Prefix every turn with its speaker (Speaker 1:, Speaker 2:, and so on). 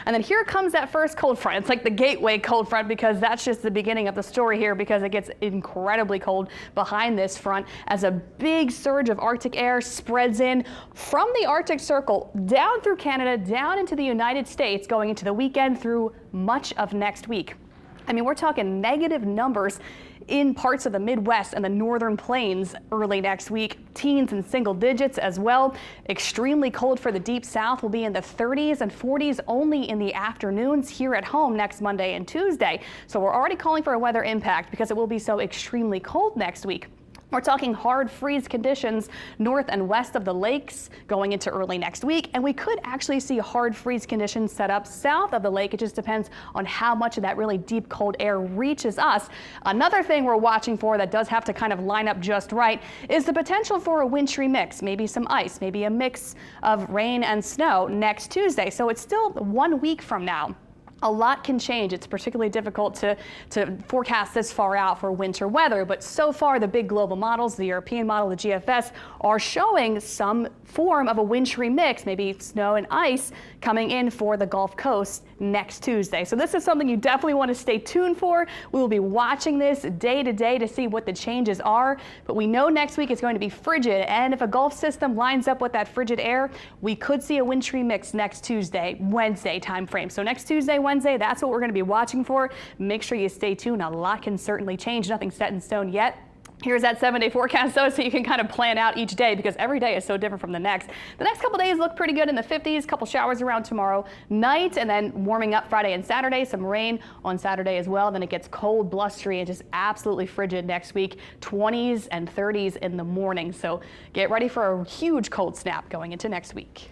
Speaker 1: And then here comes that first cold front. It's like the gateway cold front because that's just the beginning of the story here, because it gets incredibly cold behind this front as a big surge of Arctic air spreads in from the Arctic Circle down through Canada, down into the United States, going into the weekend through much of next week. I mean, we're talking negative numbers in parts of the Midwest and the northern plains early next week. Teens and single digits as well. Extremely cold for the deep south will be in the 30s and 40s only in the afternoons here at home next Monday and Tuesday. So we're already calling for a weather impact because it will be so extremely cold next week. We're talking hard freeze conditions north and west of the lakes going into early next week, and we could actually see hard freeze conditions set up south of the lake. It just depends on how much of that really deep cold air reaches us. Another thing we're watching for that does have to kind of line up just right is the potential for a wintry mix, maybe some ice, maybe a mix of rain and snow next Tuesday. So it's still 1 week from now. A lot can change. It's particularly difficult to forecast this far out for winter weather, but so far the big global models, the European model, the GFS, are showing some form of a wintry mix, maybe snow and ice coming in for the Gulf Coast next Tuesday. So this is something you definitely want to stay tuned for. We will be watching this day to day to see what the changes are, but we know next week it's going to be frigid, and if a Gulf system lines up with that frigid air, we could see a wintry mix next Tuesday, Wednesday time frame. So next Tuesday, Wednesday, that's what we're going to be watching for. Make sure you stay tuned. A lot can certainly change. Nothing's set in stone yet. Here's that 7-day forecast, though, so you can kind of plan out each day because every day is so different from the next. The next couple days look pretty good in the 50s, couple showers around tomorrow night, and then warming up Friday and Saturday, some rain on Saturday as well. Then it gets cold, blustery, and just absolutely frigid next week, 20s and 30s in the morning. So get ready for a huge cold snap going into next week.